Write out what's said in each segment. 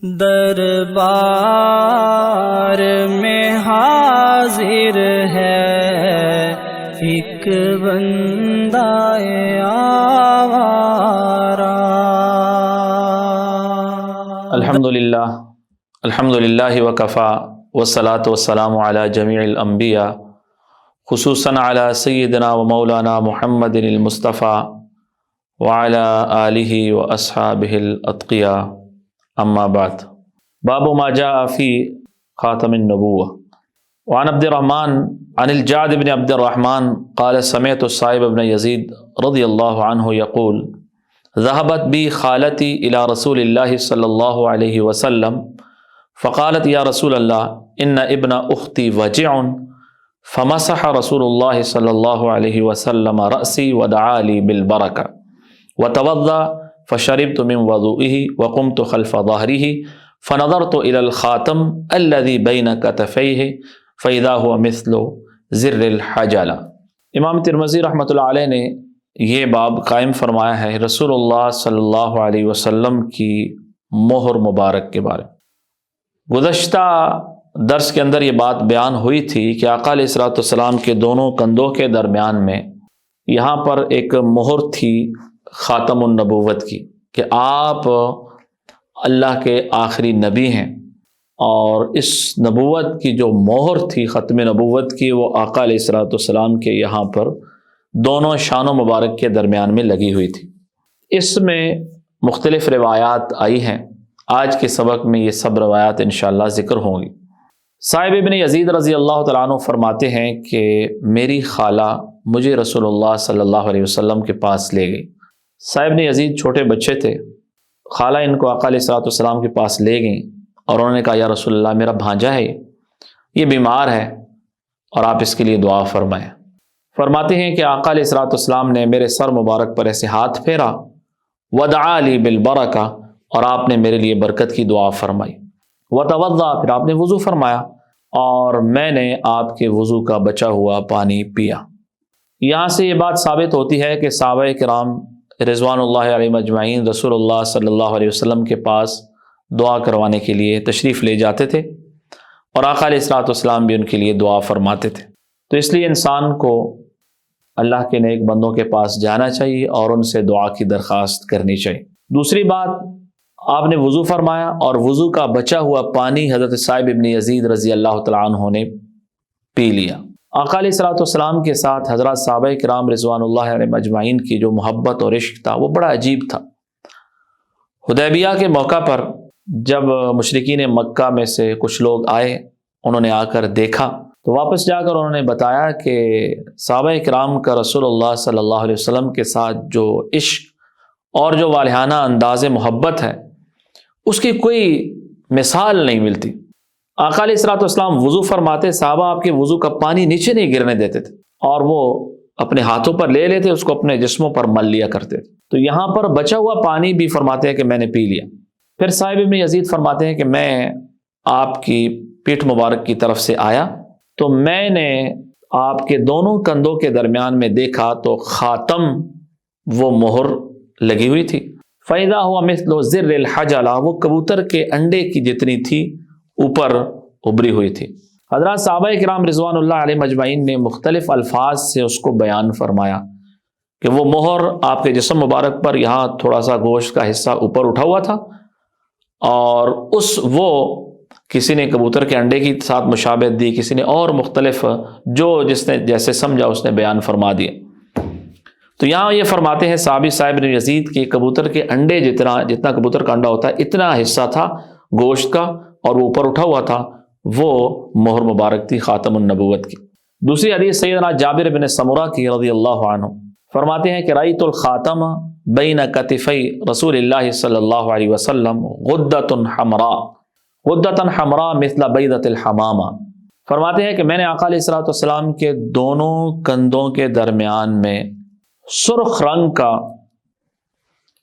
دربار میں حاضر ہے ایک بندہ آوارہ۔ الحمدللہ وکفا والصلاة والسلام علی جمیع الانبیاء خصوصاً علی سیدنا و مولانا محمد المصطفیٰ وعلی آلہ و اصحابہ الاتقیاء، اما بعد۔ باب ما جاء فی خاتم النبوة۔ وعن عبد الرحمن عن الجعد بن عبد الرحمن قال سمعت الصائب بن يزيد رضی اللہ عنہ یقول ذهبت بي خالتي إلى رسول الله صلى الله عليه وسلم فقالت يا رسول الله إن ابن أختي وجع، فمسح رسول الله صلى الله عليه وسلم رأسي ودعا لي بالبركة وتوضأ فشربت من وضوئه وقمت خلف ظهره فنظرت إلى الخاتم الذي بين كتفيه فإذا هو مثل زر الحجلة۔ امام ترمذی رحمۃ اللہ علیہ نے یہ باب قائم فرمایا ہے رسول اللہ صلی اللہ علیہ وسلم کی مہر مبارک کے بارے میں۔ گزشتہ درس کے اندر یہ بات بیان ہوئی تھی کہ آقا علیہ الصلوۃ والسلام کے دونوں کندھوں کے درمیان میں یہاں پر ایک مہر تھی خاتم النبوت کی، کہ آپ اللہ کے آخری نبی ہیں، اور اس نبوت کی جو مہر تھی ختم نبوت کی وہ آقا علیہ الصلوۃ والسلام کے یہاں پر دونوں شان و مبارک کے درمیان میں لگی ہوئی تھی۔ اس میں مختلف روایات آئی ہیں، آج کے سبق میں یہ سب روایات انشاءاللہ ذکر ہوں گی۔ صائب ابن یزید رضی اللہ تعالیٰ عنہ فرماتے ہیں کہ میری خالہ مجھے رسول اللہ صلی اللہ علیہ وسلم کے پاس لے گئی۔ صائب ابن یزید چھوٹے بچے تھے، خالہ ان کو آقا علیہ الصلوۃ والسلام کے پاس لے گئیں اور انہوں نے کہا یا رسول اللہ میرا بھانجا ہے، یہ بیمار ہے اور آپ اس کے لیے دعا فرمائیں۔ فرماتے ہیں کہ آقا علیہ الصلوۃ والسلام نے میرے سر مبارک پر ایسے ہاتھ پھیرا، ودعا لی بالبرکہ، اور آپ نے میرے لیے برکت کی دعا فرمائی، وتوضا، پھر آپ نے وضو فرمایا اور میں نے آپ کے وضو کا بچا ہوا پانی پیا۔ یہاں سے یہ بات ثابت ہوتی ہے کہ صحابہ کرام رضوان اللہ علیہم اجمعین رسول اللہ صلی اللہ علیہ وسلم کے پاس دعا کروانے کے لیے تشریف لے جاتے تھے، اور آقا علیہ الصلوۃ والسلام بھی ان کے لیے دعا فرماتے تھے۔ تو اس لیے انسان کو اللہ کے نیک بندوں کے پاس جانا چاہیے اور ان سے دعا کی درخواست کرنی چاہیے۔ دوسری بات، آپ نے وضو فرمایا اور وضو کا بچا ہوا پانی حضرت صائب ابن یزید رضی اللہ تعالیٰ عنہ نے پی لیا۔ آقا علیہ الصلوۃ والسلام کے ساتھ حضرات صحابہ کرام رضوان اللہ علیہم اجمعین کی جو محبت اور عشق تھا وہ بڑا عجیب تھا۔ حدیبیہ کے موقع پر جب مشرکین مکہ میں سے کچھ لوگ آئے، انہوں نے آ کر دیکھا تو واپس جا کر انہوں نے بتایا کہ صحابہ کرام کا رسول اللہ صلی اللہ علیہ وسلم کے ساتھ جو عشق اور جو والہانہ انداز محبت ہے اس کی کوئی مثال نہیں ملتی۔ آقا علیہ الصلوۃ والسلام وضو فرماتے، صحابہ آپ کے وضو کا پانی نیچے نہیں گرنے دیتے تھے اور وہ اپنے ہاتھوں پر لے لیتے، اس کو اپنے جسموں پر مل لیا کرتے تھے۔ تو یہاں پر بچا ہوا پانی بھی فرماتے ہیں کہ میں نے پی لیا۔ پھر صائب ابن یزید فرماتے ہیں کہ میں آپ کی پیٹھ مبارک کی طرف سے آیا تو میں نے آپ کے دونوں کندھوں کے درمیان میں دیکھا تو خاتم وہ مہر لگی ہوئی تھی، فَإِذَا هُوَ مِثْلُ زِرِّ الْحَجَلَةِ، وہ کبوتر کے انڈے کی جتنی تھی اوپر ابری ہوئی تھی۔ حضرات صحابہ کرام رضوان اللہ علیہ مجمعین نے مختلف الفاظ سے اس کو بیان فرمایا کہ وہ مہر آپ کے جسم مبارک پر یہاں تھوڑا سا گوشت کا حصہ اوپر اٹھا ہوا تھا، اور وہ کسی نے کبوتر کے انڈے کی ساتھ مشابہت دی، کسی نے اور مختلف جو جس نے جیسے سمجھا اس نے بیان فرما دیا۔ تو یہاں یہ فرماتے ہیں صحابی صائب بن یزید کے کبوتر کے انڈے جتنا کبوتر کا انڈا ہوتا ہے اتنا حصہ تھا گوشت کا، اور وہ اوپر اٹھا ہوا تھا، وہ مہر مبارک تھی خاتم النبوت کی۔ دوسری حدیث سیدنا جابر بن سمرہ کی رضی اللہ عنہ فرماتے ہیں کہ رأیت الخاتم بین کتفی رسول اللہ صلی اللہ علیہ وسلم غدۃ حمراء مثل بیضۃ الحمامہ۔ فرماتے ہیں کہ میں نے آقا علیہ الصلوۃ والسلام کے دونوں کندھوں کے درمیان میں سرخ رنگ کا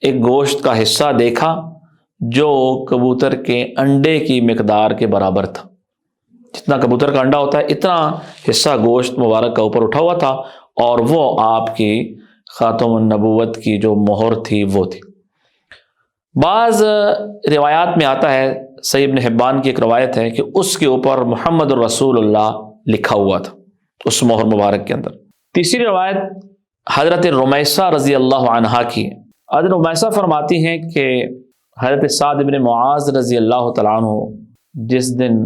ایک گوشت کا حصہ دیکھا جو کبوتر کے انڈے کی مقدار کے برابر تھا۔ جتنا کبوتر کا انڈا ہوتا ہے اتنا حصہ گوشت مبارک کا اوپر اٹھا ہوا تھا، اور وہ آپ کی خاتم النبوت کی جو مہر تھی وہ تھی۔ بعض روایات میں آتا ہے، صحیح ابن حبان کی ایک روایت ہے کہ اس کے اوپر محمد الرسول اللہ لکھا ہوا تھا اس مہر مبارک کے اندر۔ تیسری روایت حضرت رمیسہ رضی اللہ عنہا کی ہے۔ حضرت رمیسہ فرماتی ہیں کہ حضرت سعد بن معاذ رضی اللہ تعالیٰ عنہ جس دن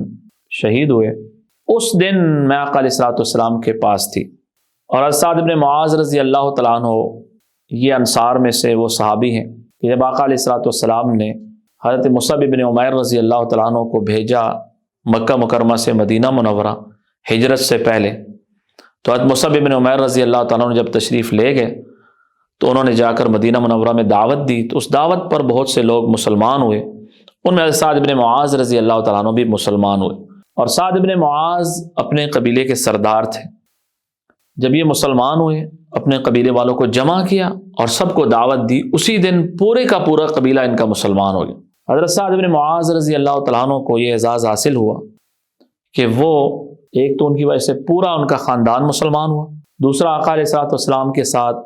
شہید ہوئے اس دن میں آقا علیہ الصلوۃ والسلام کے پاس تھی، اور حضرت سعد بن معاذ رضی اللہ تعالیٰ عنہ یہ انصار میں سے وہ صحابی ہیں کہ جب آقا علیہ الصلوۃ والسلام نے حضرت مصعب بن عمیر رضی اللہ تعالیٰ عنہ کو بھیجا مکہ مکرمہ سے مدینہ منورہ ہجرت سے پہلے، تو حضرت مصعب بن عمیر رضی اللہ تعالیٰ عنہ جب تشریف لے گئے تو انہوں نے جا کر مدینہ منورہ میں دعوت دی، تو اس دعوت پر بہت سے لوگ مسلمان ہوئے، ان میں حضرت سعد بن معاذ رضی اللہ تعالیٰ عنہ بھی مسلمان ہوئے، اور سعد بن معاذ اپنے قبیلے کے سردار تھے۔ جب یہ مسلمان ہوئے اپنے قبیلے والوں کو جمع کیا اور سب کو دعوت دی، اسی دن پورے کا پورا قبیلہ ان کا مسلمان ہو گیا۔ حضرت سعد بن معاذ رضی اللہ تعالیٰ عنہ کو یہ اعزاز حاصل ہوا کہ وہ ایک تو ان کی وجہ سے پورا ان کا خاندان مسلمان ہوا، دوسرا آقا علیہ الصلوۃ والسلام کے ساتھ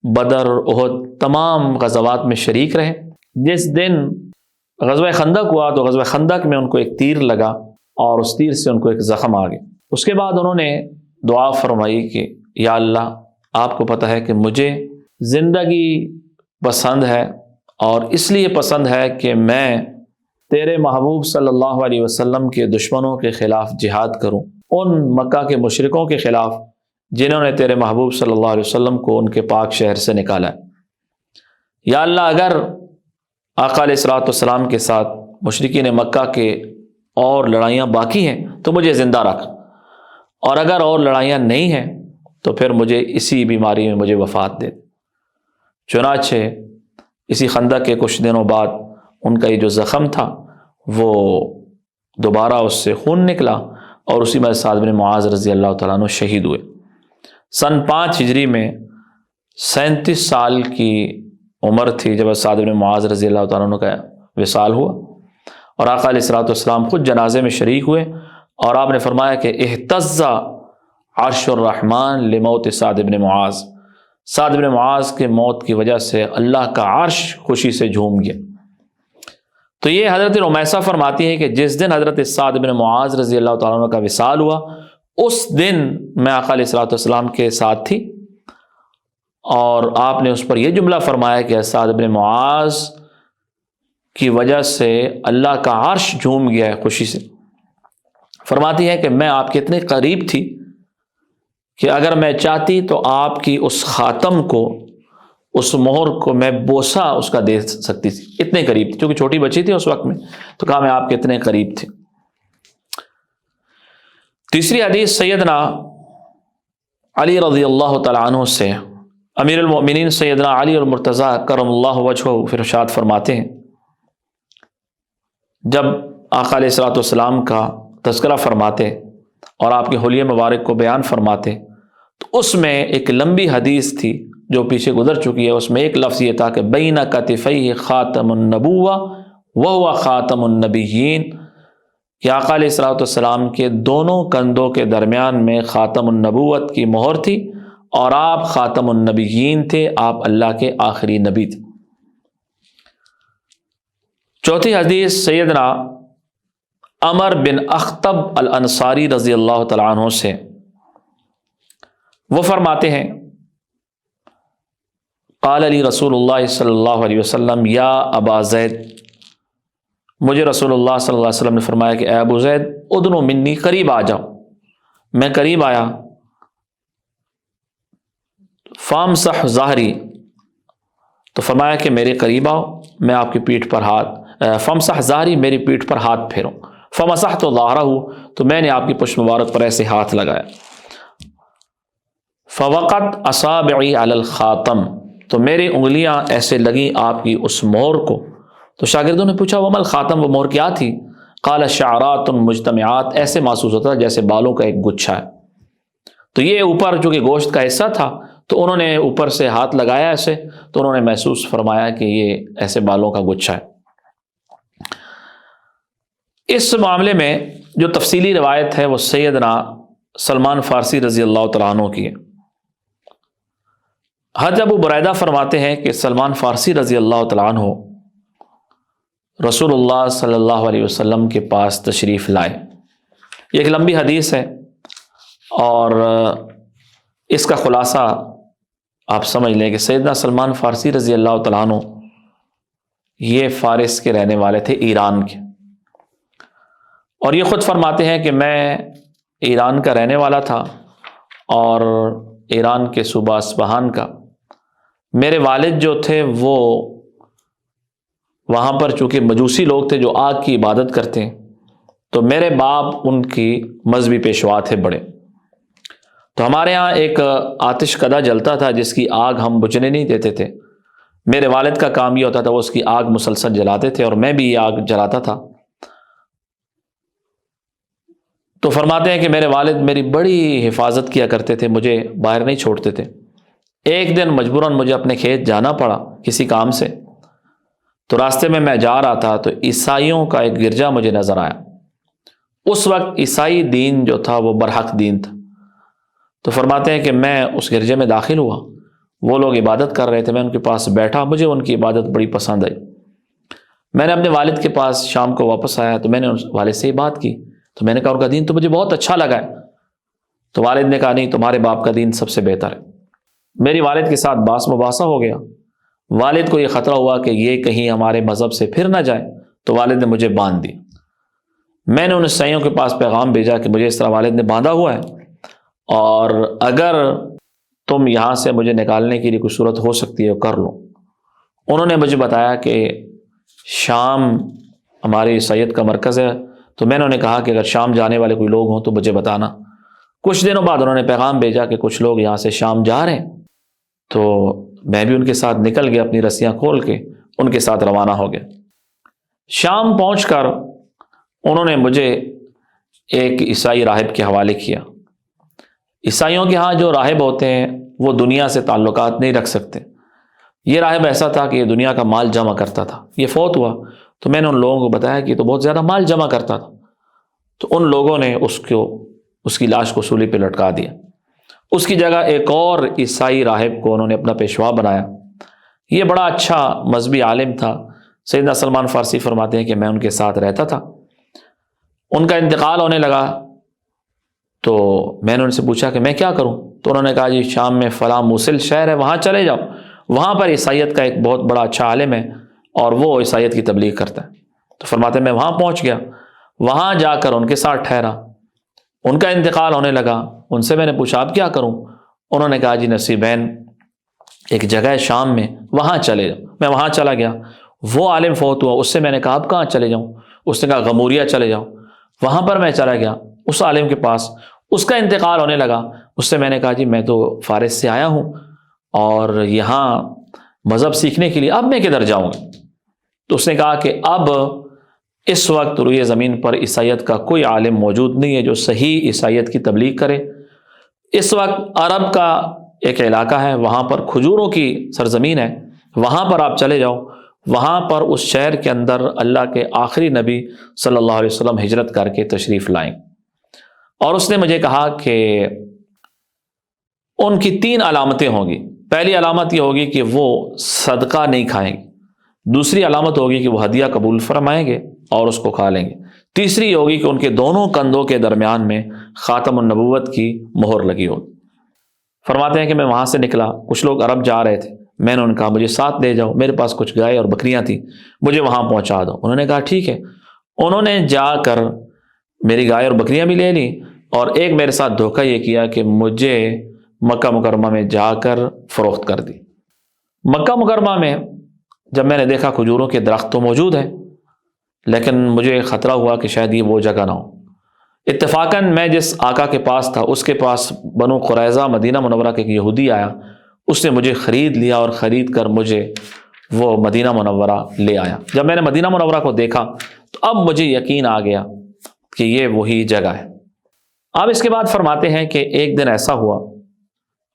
بدر احد تمام غزوات میں شریک رہے۔ جس دن غزوہ خندق ہوا تو غزوہ خندق میں ان کو ایک تیر لگا اور اس تیر سے ان کو ایک زخم آ گیا۔ اس کے بعد انہوں نے دعا فرمائی کہ یا اللہ، آپ کو پتہ ہے کہ مجھے زندگی پسند ہے، اور اس لیے پسند ہے کہ میں تیرے محبوب صلی اللہ علیہ وسلم کے دشمنوں کے خلاف جہاد کروں، ان مکہ کے مشرکوں کے خلاف جنہوں نے تیرے محبوب صلی اللہ علیہ وسلم کو ان کے پاک شہر سے نکالا ہے۔ یا اللہ، اگر آقا علیہ الصلوۃ والسلام کے ساتھ مشرکین مکہ کے اور لڑائیاں باقی ہیں تو مجھے زندہ رکھ، اور اگر اور لڑائیاں نہیں ہیں تو پھر مجھے اسی بیماری میں مجھے وفات دے۔ چنانچہ اسی خندق کے کچھ دنوں بعد ان کا یہ جو زخم تھا وہ دوبارہ اس سے خون نکلا، اور اسی میں سعد بن معاذ رضی اللہ تعالیٰ عنہ شہید ہوئے۔ سن 5 ہجری میں 37 سال کی عمر تھی جب سعد بن معاذ رضی اللہ تعالیٰ عنہ کا وصال ہوا، اور آقا علیہ الصلوۃ والسلام خود جنازے میں شریک ہوئے، اور آپ نے فرمایا کہ اہتز عرش الرحمن لموت سعد بن معاذ، سعد بن معاذ کے موت کی وجہ سے اللہ کا عرش خوشی سے جھوم گیا۔ تو یہ حضرت رمیسہ فرماتی ہے کہ جس دن حضرت سعد بن معاذ رضی اللہ تعالیٰ عنہ کا وصال ہوا اس دن میں آقا علیہ الصلوۃ والسلام کے ساتھ تھی، اور آپ نے اس پر یہ جملہ فرمایا کہ سعد بن معاذ کی وجہ سے اللہ کا عرش جھوم گیا ہے خوشی سے۔ فرماتی ہے کہ میں آپ کے اتنے قریب تھی کہ اگر میں چاہتی تو آپ کی اس خاتم کو، اس مہر کو میں بوسہ اس کا دے سکتی تھی، اتنے قریب تھی، کیونکہ چھوٹی بچی تھی اس وقت میں، تو کہا میں آپ کے اتنے قریب تھی۔ تیسری حدیث سیدنا علی رضی اللہ تعالیٰ عنہ سے، امیر المؤمنین سیدنا علی المرتضیٰ کرم اللہ وجہہ پھر ارشاد فرماتے ہیں، جب آقا علیہ الصلوۃ والسلام کا تذکرہ فرماتے اور آپ کے حلیہ مبارک کو بیان فرماتے تو اس میں ایک لمبی حدیث تھی جو پیچھے گزر چکی ہے، اس میں ایک لفظ یہ تھا کہ بین کتفیہ خاتم النبوہ وہو خاتم النبیین، کہ آقا علیہ الصلوۃ والسلام کے دونوں کندھوں کے درمیان میں خاتم النبوت کی مہر تھی، اور آپ خاتم النبیین تھے، آپ اللہ کے آخری نبی تھے۔ چوتھی حدیث سیدنا عمر بن اخطب الانصاری رضی اللہ تعالیٰ عنہ سے، وہ فرماتے ہیں قال علی رسول اللہ صلی اللہ علیہ وسلم یا ابا زید، مجھے رسول اللہ صلی اللہ علیہ وسلم نے فرمایا کہ اے ابو زید ادنو منی، قریب آ جاؤ۔ میں قریب آیا، فامسح ظہری، تو فرمایا کہ میرے قریب آؤ، میں آپ کی پیٹھ پر فامسح ظہری، میری پیٹھ پر ہاتھ پھیرو، فمسحت ظہرہ، تو میں نے آپ کی پشت مبارک پر ایسے ہاتھ لگایا، فوقت اصابعی علی الخاتم، تو میری انگلیاں ایسے لگیں آپ کی اس مہر کو۔ تو شاگردوں نے پوچھا وما الخاتم، وہ مہر کیا تھی؟ قال شعرات مجتمعات، ایسے محسوس ہوتا ہے جیسے بالوں کا ایک گچھا ہے۔ تو یہ اوپر جو کہ گوشت کا حصہ تھا، تو انہوں نے اوپر سے ہاتھ لگایا ایسے، تو انہوں نے محسوس فرمایا کہ یہ ایسے بالوں کا گچھا ہے۔ اس معاملے میں جو تفصیلی روایت ہے وہ سیدنا سلمان فارسی رضی اللہ تعالیٰ عنہ کی ہے۔ حضرت ابو بریدہ فرماتے ہیں کہ سلمان فارسی رضی اللہ تعالیٰ عنہ رسول اللہ صلی اللہ علیہ وسلم کے پاس تشریف لائے۔ یہ ایک لمبی حدیث ہے اور اس کا خلاصہ آپ سمجھ لیں کہ سیدنا سلمان فارسی رضی اللہ تعالیٰ عنہ یہ فارس کے رہنے والے تھے، ایران کے، اور یہ خود فرماتے ہیں کہ میں ایران کا رہنے والا تھا اور ایران کے صوبہ اصفہان کا۔ میرے والد جو تھے وہ وہاں پر چونکہ مجوسی لوگ تھے جو آگ کی عبادت کرتے ہیں، تو میرے باپ ان کی مذہبی پیشوا تھے بڑے، تو ہمارے ہاں ایک آتش کدہ جلتا تھا جس کی آگ ہم بجھنے نہیں دیتے تھے۔ میرے والد کا کام یہ ہوتا تھا وہ اس کی آگ مسلسل جلاتے تھے اور میں بھی یہ آگ جلاتا تھا۔ تو فرماتے ہیں کہ میرے والد میری بڑی حفاظت کیا کرتے تھے، مجھے باہر نہیں چھوڑتے تھے۔ ایک دن مجبوراً مجھے اپنے کھیت جانا پڑا کسی کام سے، تو راستے میں جا رہا تھا تو عیسائیوں کا ایک گرجا مجھے نظر آیا۔ اس وقت عیسائی دین جو تھا وہ برحق دین تھا، تو فرماتے ہیں کہ میں اس گرجے میں داخل ہوا، وہ لوگ عبادت کر رہے تھے، میں ان کے پاس بیٹھا، مجھے ان کی عبادت بڑی پسند آئی۔ میں نے اپنے والد کے پاس شام کو واپس آیا تو میں نے والد سے ہی بات کی، تو میں نے کہا ان کا دین تو مجھے بہت اچھا لگا ہے۔ تو والد نے کہا نہیں، تمہارے باپ کا دین سب سے بہتر ہے۔ میری والد کے ساتھ باس مباحثہ ہو گیا، والد کو یہ خطرہ ہوا کہ یہ کہیں ہمارے مذہب سے پھر نہ جائے، تو والد نے مجھے باندھ دی۔ میں نے ان عیسائیوں کے پاس پیغام بھیجا کہ مجھے اس طرح والد نے باندھا ہوا ہے اور اگر تم یہاں سے مجھے نکالنے کے لیے کوئی صورت ہو سکتی ہے کر لو۔ انہوں نے مجھے بتایا کہ شام ہماری عیسائیت کا مرکز ہے، تو میں نے انہیں کہا کہ اگر شام جانے والے کوئی لوگ ہوں تو مجھے بتانا۔ کچھ دنوں بعد انہوں نے پیغام بھیجا کہ کچھ لوگ یہاں سے شام جا رہے ہیں، تو میں بھی ان کے ساتھ نکل گیا، اپنی رسیاں کھول کے ان کے ساتھ روانہ ہو گیا۔ شام پہنچ کر انہوں نے مجھے ایک عیسائی راہب کے حوالے کیا۔ عیسائیوں کے ہاں جو راہب ہوتے ہیں وہ دنیا سے تعلقات نہیں رکھ سکتے۔ یہ راہب ایسا تھا کہ یہ دنیا کا مال جمع کرتا تھا، یہ فوت ہوا، تو میں نے ان لوگوں کو بتایا کہ یہ تو بہت زیادہ مال جمع کرتا تھا، تو ان لوگوں نے اس کی لاش کو سولی پہ لٹکا دیا۔ اس کی جگہ ایک اور عیسائی راہب کو انہوں نے اپنا پیشوا بنایا۔ یہ بڑا اچھا مذہبی عالم تھا۔ سیدنا سلمان فارسی فرماتے ہیں کہ میں ان کے ساتھ رہتا تھا۔ ان کا انتقال ہونے لگا تو میں نے ان سے پوچھا کہ میں کیا کروں، تو انہوں نے کہا جی شام میں فلاں موصل شہر ہے وہاں چلے جاؤ، وہاں پر عیسائیت کا ایک بہت بڑا اچھا عالم ہے اور وہ عیسائیت کی تبلیغ کرتا ہے۔ تو فرماتے ہیں میں وہاں پہنچ گیا، وہاں جا کر ان کے ساتھ ٹھہرا۔ ان کا انتقال ہونے لگا، ان سے میں نے پوچھا اب کیا کروں، انہوں نے کہا جی نصیبین ایک جگہ ہے شام میں وہاں چلے جاؤ۔ میں وہاں چلا گیا، وہ عالم فوت ہوا، اس سے میں نے کہا اب کہاں چلے جاؤں، اس نے کہا غموریہ چلے جاؤ۔ وہاں پر میں چلا گیا اس عالم کے پاس، اس کا انتقال ہونے لگا، اس سے میں نے کہا جی میں تو فارس سے آیا ہوں اور یہاں مذہب سیکھنے کے لیے اب میں کدھر جاؤں گا؟ تو اس نے کہا کہ اب اس وقت روئے زمین پر عیسائیت کا کوئی عالم موجود نہیں ہے جو صحیح عیسائیت کی تبلیغ کرے۔ اس وقت عرب کا ایک علاقہ ہے، وہاں پر کھجوروں کی سرزمین ہے، وہاں پر آپ چلے جاؤ، وہاں پر اس شہر کے اندر اللہ کے آخری نبی صلی اللہ علیہ وسلم ہجرت کر کے تشریف لائیں۔ اور اس نے مجھے کہا کہ ان کی 3 علامتیں ہوں گی۔ پہلی علامت یہ ہوگی کہ وہ صدقہ نہیں کھائیں گے، دوسری علامت ہوگی کہ وہ ہدیہ قبول فرمائیں گے اور اس کو کھا لیں گے، تیسری ہوگی کہ ان کے دونوں کندھوں کے درمیان میں خاتم النبوت کی مہر لگی ہوگی۔ فرماتے ہیں کہ میں وہاں سے نکلا، کچھ لوگ عرب جا رہے تھے، میں نے ان کہا مجھے ساتھ لے جاؤ، میرے پاس کچھ گائے اور بکریاں تھیں، مجھے وہاں پہنچا دو۔ انہوں نے کہا ٹھیک ہے۔ انہوں نے جا کر میری گائے اور بکریاں بھی لے لیں اور ایک میرے ساتھ دھوکہ یہ کیا کہ مجھے مکہ مکرمہ میں جا کر فروخت کر دی۔ مکہ مکرمہ میں جب میں نے دیکھا کھجوروں کے درخت تو موجود ہیں، لیکن مجھے خطرہ ہوا کہ شاید یہ وہ جگہ نہ ہو۔ اتفاقاً میں جس آقا کے پاس تھا اس کے پاس بنو قریظہ مدینہ منورہ کے ایک یہودی آیا، اس نے مجھے خرید لیا اور خرید کر مجھے وہ مدینہ منورہ لے آیا۔ جب میں نے مدینہ منورہ کو دیکھا تو اب مجھے یقین آ گیا کہ یہ وہی جگہ ہے۔ اب اس کے بعد فرماتے ہیں کہ ایک دن ایسا ہوا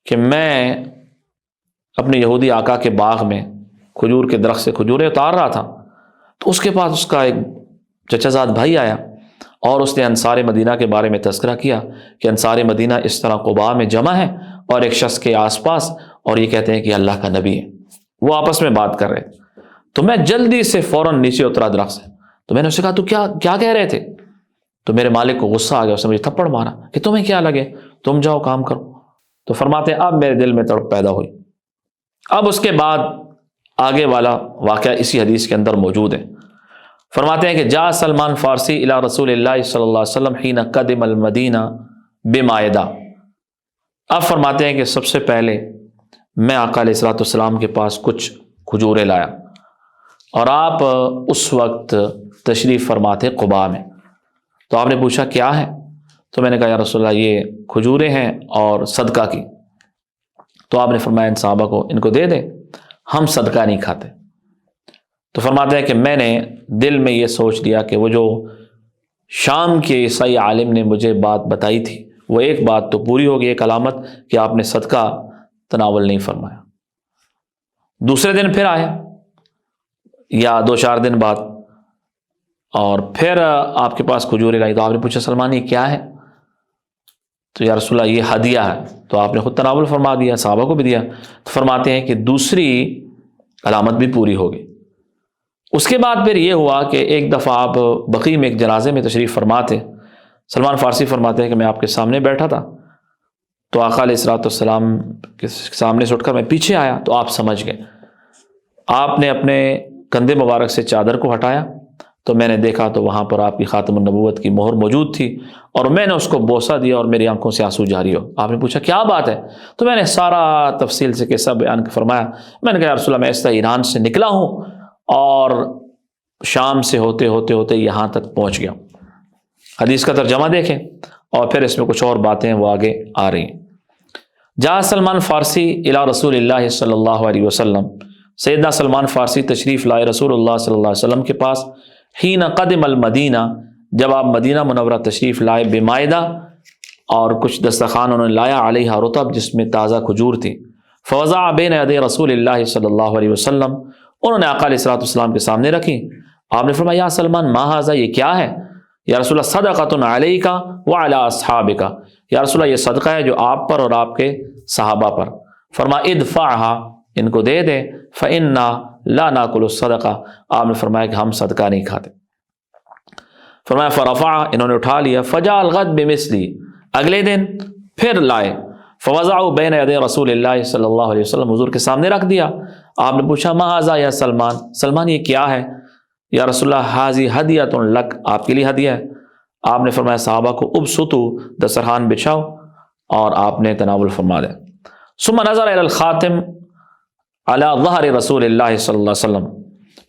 کہ میں اپنے یہودی آقا کے باغ میں کھجور کے درخت سے کھجوریں اتار رہا تھا، تو اس کے پاس اس کا ایک چچا زاد بھائی آیا اور اس نے انصار مدینہ کے بارے میں تذکرہ کیا کہ انصار مدینہ اس طرح قباء میں جمع ہے اور ایک شخص کے آس پاس، اور یہ کہتے ہیں کہ اللہ کا نبی ہے۔ وہ آپس میں بات کر رہے تھے، تو میں جلدی سے فوراً نیچے اترا درخت سے. تو میں نے اسے کہا تو کیا کہہ رہے تھے؟ تو میرے مالک کو غصہ آ گیا، اس نے مجھے تھپڑ مارا کہ تمہیں کیا لگے، تم جاؤ کام کرو. تو فرماتے ہیں اب میرے دل میں تڑپ پیدا ہوئی. اب اس کے بعد آگے والا واقعہ اسی حدیث کے اندر موجود ہے. فرماتے ہیں کہ جاء سلمان فارسی الی رسول اللہ صلی اللہ علیہ وسلم حین قدم المدینہ بمائدہ. اب فرماتے ہیں کہ سب سے پہلے میں آقا علیہ الصلوۃ والسلام کے پاس کچھ کھجوریں لایا، اور آپ اس وقت تشریف فرما تھے قباء میں. تو آپ نے پوچھا کیا ہے؟ تو میں نے کہا یا رسول اللہ یہ کھجوریں ہیں اور صدقہ کی. تو آپ نے فرمایا ان صحابہ کو ان کو دے دیں، ہم صدقہ نہیں کھاتے. تو فرماتے ہیں کہ میں نے دل میں یہ سوچ لیا کہ وہ جو شام کے عیسائی عالم نے مجھے بات بتائی تھی وہ ایک بات تو پوری ہوگی، ایک علامت کہ آپ نے صدقہ تناول نہیں فرمایا. دوسرے دن پھر آیا یا 2-4 دن بعد، اور پھر آپ کے پاس کھجوریں لائی. تو آپ نے پوچھا سلمان یہ کیا ہے؟ تو یا رسول اللہ یہ ہدیہ ہے. تو آپ نے خود تناول فرما دیا، صحابہ کو بھی دیا. تو فرماتے ہیں کہ دوسری علامت بھی پوری ہوگی. اس کے بعد پھر یہ ہوا کہ ایک دفعہ آپ بقیع میں ایک جنازے میں تشریف فرما تھے. سلمان فارسی فرماتے ہیں کہ میں آپ کے سامنے بیٹھا تھا، تو آقا علیہ الصلوۃ والسلام کے سامنے سے اٹھ کر میں پیچھے آیا تو آپ سمجھ گئے. آپ نے اپنے کندھے مبارک سے چادر کو ہٹایا تو میں نے دیکھا تو وہاں پر آپ کی خاتم النبوت کی مہر موجود تھی، اور میں نے اس کو بوسہ دیا اور میری آنکھوں سے آنسو جاری ہو. آپ نے پوچھا کیا بات ہے؟ تو میں نے سارا تفصیل سے قصہ بیان فرمایا. میں نے کہا یا رسول اللہ میں اس طرح ایران سے نکلا ہوں اور شام سے ہوتے یہاں تک پہنچ گیا. حدیث کا ترجمہ دیکھیں اور پھر اس میں کچھ اور باتیں وہ آگے آ رہی ہیں. جاء سلمان فارسی الی رسول اللہ صلی اللہ علیہ وسلم. سیدنا سلمان فارسی تشریف لائے رسول اللہ صلی اللہ علیہ وسلم کے پاس حین قدم المدینہ، جب آپ مدینہ منورہ تشریف لائے، بمائدہ، اور کچھ دسترخوان انہوں نے لایا، علیہ رطب، جس میں تازہ کھجور تھی. فوضع بین یدی رسول اللہ صلی اللہ علیہ وسلم، انہوں نے آقا علیہ الصلوۃ والسلام کے سامنے رکھی. آپ نے فرمایا یا سلمان ما ھذا، یہ کیا ہے؟ یا رسول اللہ صدقۃ علیک وعلی اصحابک، یا رسول اللہ یہ صدقہ ہے جو آپ پر اور آپ کے صحابہ پر. فرمایا ادفعها، ان کو دے دے، فإنا لا ناکل الصدقہ، آپ نے فرمایا کہ ہم صدقہ نہیں کھاتے. فرمایا فرفع، انہوں نے اٹھا لیا. فجاء الغد بمثلی، اگلے دن پھر لائے. فوضعوا بین یدی رسول اللہ صلی اللہ علیہ وسلم، حضور کے سامنے رکھ دیا. آپ نے پوچھا ما ھذا یا سلمان، سلمان یہ کیا ہے؟ یا رسول اللہ ھذی ھدیۃ لک، آپ کے لیے ہدیہ ہے. آپ نے فرمایا صحابہ کو ابسطوا، دسترخوان بچھاؤ، اور آپ نے تناول فرما دیا. ثم نظر الی الخاتم علی ظہر رسول اللہ صلی اللہ علیہ وسلم،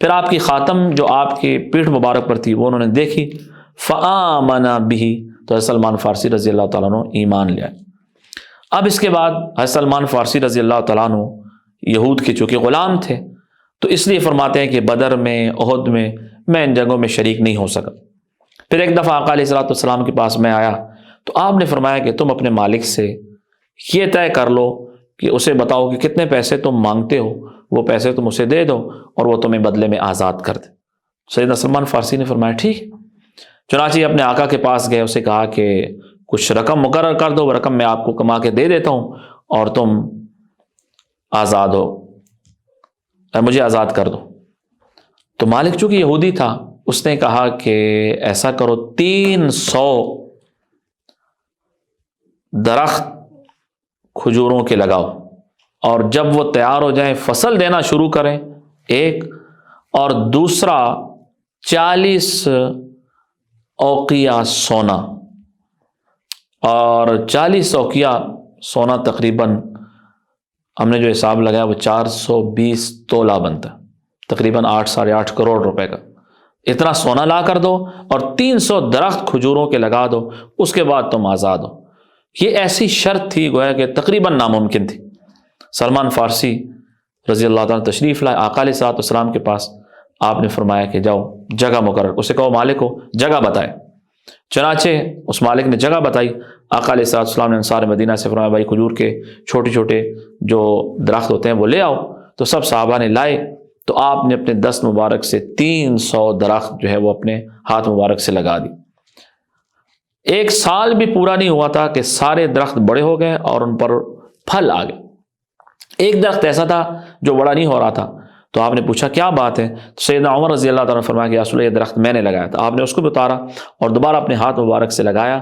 پھر آپ کی خاتم جو آپ کی پیٹھ مبارک پر تھی وہ انہوں نے دیکھی. فآمن بہ، تو سلمان فارسی رضی اللہ تعالیٰ عنہ ایمان لیا. اب اس کے بعد سلمان فارسی رضی اللہ تعالیٰ عنہ یہود کے چونکہ غلام تھے تو اس لیے فرماتے ہیں کہ بدر میں، احد میں ان جنگوں میں شریک نہیں ہو سکا. پھر ایک دفعہ آقا علیہ الصلوۃ والسلام کے پاس میں آیا تو آپ نے فرمایا کہ تم اپنے مالک سے یہ طے کر لو کہ اسے بتاؤ کہ کتنے پیسے تم مانگتے ہو، وہ پیسے تم اسے دے دو اور وہ تمہیں بدلے میں آزاد کر دے. سیدنا سلمان فارسی نے فرمایا ٹھیک. چنانچہ اپنے آقا کے پاس گئے، اسے کہا کہ کچھ رقم مقرر کر دو، وہ رقم میں آپ کو کما کے دے دیتا ہوں اور تم آزاد ہو، مجھے آزاد کر دو. تو مالک چونکہ یہودی تھا اس نے کہا کہ ایسا کرو 300 درخت کھجوروں کے لگاؤ، اور جب وہ تیار ہو جائیں فصل دینا شروع کریں ایک، اور دوسرا 40 اوقیہ سونا، اور 40 اوقیہ سونا تقریباً ہم نے جو حساب لگایا وہ 420 تولہ بنتا ہے، تقریباً 8-8.5 کروڑ روپے کا. اتنا سونا لا کر دو اور 300 درخت کھجوروں کے لگا دو، اس کے بعد تم آزاد ہو. یہ ایسی شرط تھی گویا کہ تقریباً ناممکن تھی. سلمان فارسی رضی اللہ تعالیٰ تشریف لائے آقا علیہ الصلوۃ والسلام کے پاس. آپ نے فرمایا کہ جاؤ جگہ مقرر، اسے کہو مالک کو جگہ بتائے. چنانچہ اس مالک نے جگہ بتائی. آقا علیہ الصلوۃ والسلام نے انصار مدینہ سے فرمایا بھائی کھجور کے چھوٹے چھوٹے جو درخت ہوتے ہیں وہ لے آؤ. تو سب صحابہ نے لائے. تو آپ نے اپنے دست مبارک سے 300 درخت جو ہے وہ اپنے ہاتھ مبارک سے لگا دی. 1 سال بھی پورا نہیں ہوا تھا کہ سارے درخت بڑے ہو گئے اور ان پر پھل آ گئے. ایک درخت ایسا تھا جو بڑا نہیں ہو رہا تھا، تو آپ نے پوچھا کیا بات ہے؟ تو سیدنا عمر رضی اللہ تعالیٰ نے فرمایا کہ یا رسول اللہ یہ درخت میں نے لگایا تھا۔ آپ نے اس کو بھی اتارا اور دوبارہ اپنے ہاتھ مبارک سے لگایا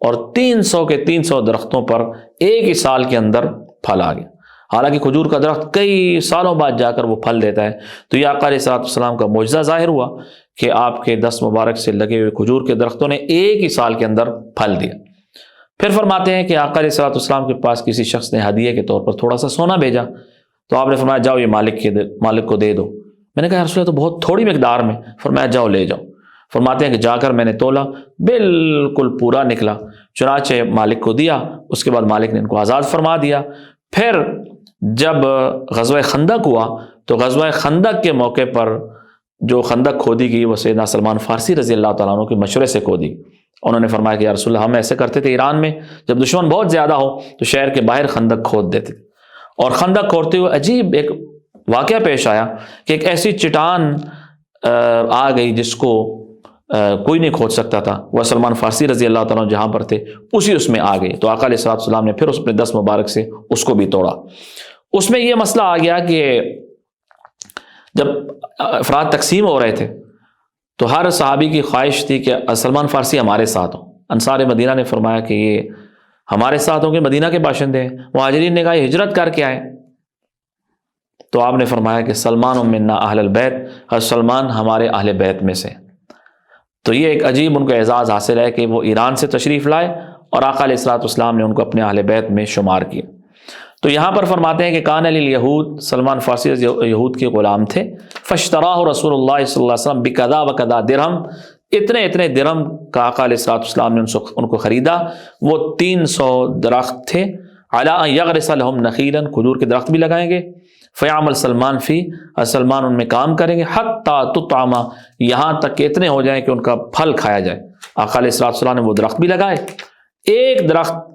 اور 300 کے 300 درختوں پر ایک ہی سال کے اندر پھل آ گیا۔ حالانکہ کھجور کا درخت کئی سالوں بعد جا کر وہ پھل دیتا ہے۔ تو یہ آقا علیہ الصلوۃ والسلام کا معجزہ ظاہر ہوا کہ آپ کے دست مبارک سے لگے ہوئے کھجور کے درختوں نے ایک ہی سال کے اندر پھل دیا۔ پھر فرماتے ہیں کہ آقا علیہ الصلوۃ والسلام کے پاس کسی شخص نے ہدیے کے طور پر تھوڑا سا سونا بھیجا، تو آپ نے فرمایا جاؤ یہ مالک کو دے دو۔ میں نے کہا یا رسول اللہ تو بہت تھوڑی مقدار میں۔ فرمایا جاؤ لے جاؤ۔ فرماتے ہیں کہ جا کر میں نے تولا، بالکل پورا نکلا، چنانچہ مالک کو دیا۔ اس کے بعد مالک نے ان کو آزاد فرما دیا۔ پھر جب غزوہ خندق ہوا تو غزوہ خندق کے موقع پر جو خندق کھودی گئی وہ سیدنا سلمان فارسی رضی اللہ تعالیٰ عنہ کے مشورے سے کھودی۔ انہوں نے فرمایا کہ یا رسول اللہ ہم ایسے کرتے تھے ایران میں، جب دشمن بہت زیادہ ہو تو شہر کے باہر خندق کھود دیتے تھے، اور خندق کھودتے ہوئے عجیب ایک واقعہ پیش آیا کہ ایک ایسی چٹان آ گئی جس کو کوئی نہیں کھود سکتا تھا۔ وہ سلمان فارسی رضی اللہ تعالیٰ عنہ جہاں پر تھے اس میں آ گئی۔ تو آقا علیہ الصلوۃ والسلام نے پھر اس اپنے دست مبارک سے اس کو بھی توڑا۔ اس میں یہ مسئلہ آ گیا کہ جب افراد تقسیم ہو رہے تھے تو ہر صحابی کی خواہش تھی کہ سلمان فارسی ہمارے ساتھ ہوں۔ انصار مدینہ نے فرمایا کہ یہ ہمارے ساتھ ہوں گے، مدینہ کے باشندے ہیں۔ مہاجرین نے کہا یہ ہجرت کر کے آئے۔ تو آپ نے فرمایا کہ سلمان منا اہل البیت، حضرت سلمان ہمارے اہل بیت میں سے۔ تو یہ ایک عجیب ان کو اعزاز حاصل ہے کہ وہ ایران سے تشریف لائے اور آقا علیہ الصلوۃ والسلام نے ان کو اپنے اہل بیت میں شمار کیا۔ تو یہاں پر فرماتے ہیں کہ کان للیہود، سلمان فارسی یہود کے غلام تھے، فاشتراہ رسول اللہ صلی اللہ علیہ وسلم بکذا وکذا درہم، اتنے درہم کا آقا علیہ الصلوۃ والسلام نے ان کو خریدا۔ وہ 300 درخت تھے، علی ان یغرس لہم نخیلا، کھجور کے درخت بھی لگائیں گے، فیعمل سلمان فی، سلمان ان میں کام کریں گے، حتی تطعم، یہاں تک کہ اتنے ہو جائیں کہ ان کا پھل کھایا جائے۔ آقا علیہ الصلوۃ والسلام نے وہ درخت بھی لگائے۔ ایک درخت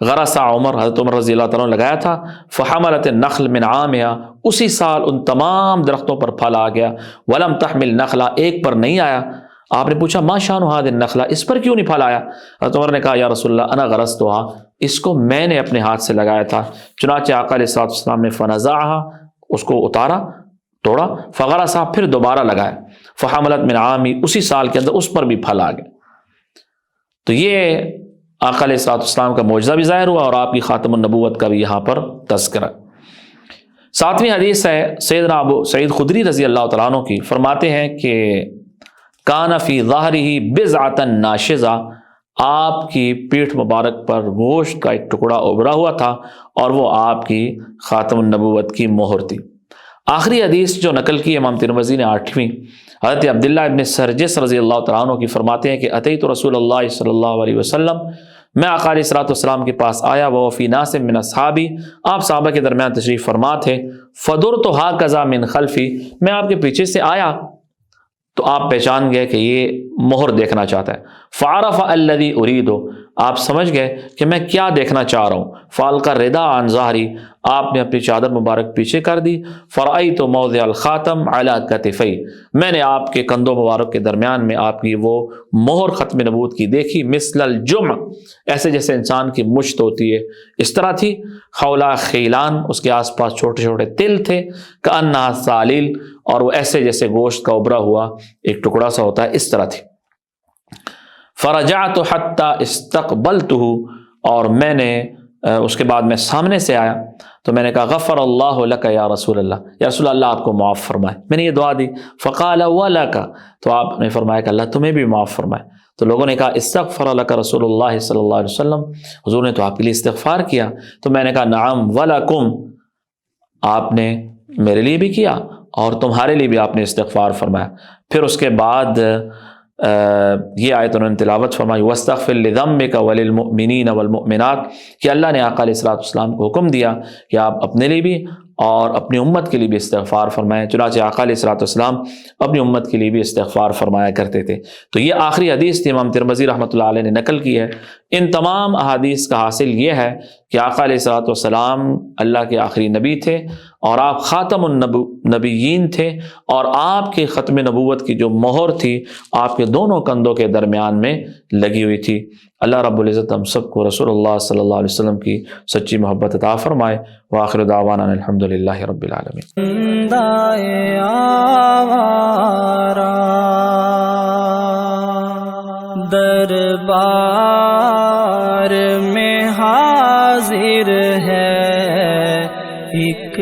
غرس عمر، حضرت عمر رضی اللہ تعالیٰ نے لگایا تھا، فحملت النخل من عامها، اسی سال ان تمام درختوں پر پھل آ گیا۔ ولم تحمل نخلا، ایک پر نہیں آیا۔ آپ نے پوچھا ما شان هذه النخلا، اس پر کیوں نہیں پھل آیا؟ حضرت عمر نے کہا یا رسول اللہ انا غرستها، اس کو میں نے اپنے ہاتھ سے لگایا تھا۔ چنانچہ آقا علیہ الصلوۃ والسلام نے فنزعها، اس کو اتارا، توڑا، فغرسها، پھر دوبارہ لگایا، فحملت من عامی، اسی سال کے اندر اس پر بھی پھل آ گیا۔ تو یہ آقا علیہ الصلوۃ والسلام کا معجزہ بھی ظاہر ہوا اور آپ کی خاتم النبوت کا بھی یہاں پر تذکرہ۔ 7ویں حدیث ہے سیدنا ابو سعید خدری رضی اللہ تعالیٰ عنہ کی، فرماتے ہیں کہ کان فی ظہرہ بضعۃ ناشزہ، آپ کی پیٹھ مبارک پر گوشت کا ایک ٹکڑا ابھرا ہوا تھا اور وہ آپ کی خاتم النبوت کی مہر تھی۔ آخری حدیث جو نقل کی امام ترمذی نے 8ویں، حضرت عبداللہ ابن سرجس رضی اللہ تعالیٰ عنہ کی، فرماتے ہیں کہ اتیت رسول اللہ صلی اللہ علیہ وسلم، میں آقا علیہ الصلوۃ والسلام کے پاس آیا، وہ فی ناس من اصحابی، آپ صحابہ کے درمیان تشریف فرما تھے، فدرت ہاکذا من خلفی، میں آپ کے پیچھے سے آیا تو آپ پہچان گئے کہ یہ مہر دیکھنا چاہتا ہے، فعرف الذی ارید، آپ سمجھ گئے کہ میں کیا دیکھنا چاہ رہا ہوں، فالقى الرداء عن ظہری، آپ نے اپنی چادر مبارک پیچھے کر دی، فرأیت موضع الخاتم علی کتفی، میں نے آپ کے کندھوں مبارک کے درمیان میں آپ کی وہ مہر ختم نبوت کی دیکھی، مثل الجمع، ایسے جیسے انسان کی مشت ہوتی ہے اس طرح تھی، حولا خیلان، اس کے آس پاس چھوٹے چھوٹے تل تھے، کأنہا سالیل، اور وہ ایسے جیسے گوشت کا ابھرا ہوا ایک ٹکڑا سا ہوتا ہے اس طرح تھی۔ فرجعت حتی استقبلتہ، اور میں نے اس کے بعد میں سامنے سے آیا تو میں نے کہا غفر اللہ لک یا رسول اللہ، یا رسول اللہ آپ کو معاف فرمائے، میں نے یہ دعا دی، فقال ولک، تو آپ نے فرمایا کہ اللہ تمہیں بھی معاف فرمائے۔ تو لوگوں نے کہا استغفر لک رسول اللہ صلی اللہ علیہ وسلم، حضور نے تو آپ کے لیے استغفار کیا، تو میں نے کہا نعم ولکم، آپ نے میرے لیے بھی کیا اور تمہارے لیے بھی آپ نے استغفار فرمایا۔ پھر اس کے بعد یہ آیت انہوں نے تلاوت فرمائی، وَاسْتَغْفِرْ لِذَنبِكَ وَلِلْمُؤْمِنِينَ وَالْمُؤْمِنَاتِ، کہ اللہ نے آقا علیہ الصلوۃ والسلام کو حکم دیا کہ آپ اپنے لیے بھی اور اپنی امت کے لیے بھی استغفار فرمائیں، چنانچہ آقا علیہ الصلوۃ والسلام اپنی امت کے لیے بھی استغفار فرمایا کرتے تھے۔ تو یہ آخری حدیث تھی، امام ترمذی رحمۃ اللہ علیہ نے نقل کی ہے۔ ان تمام احادیث کا حاصل یہ ہے کہ آقا علیہ الصلوۃ والسلام اللہ کے آخری نبی تھے اور آپ خاتم النبیین تھے، اور آپ کی ختم نبوت کی جو مہر تھی آپ کے دونوں کندھوں کے درمیان میں لگی ہوئی تھی۔ اللہ رب العزت ہم سب کو رسول اللہ صلی اللہ علیہ وسلم کی سچی محبت عطا فرمائے۔ وآخر دعوانا الحمدللہ رب العالمین۔ بندائے آوارہ دربار میں حاضر ہے، ایک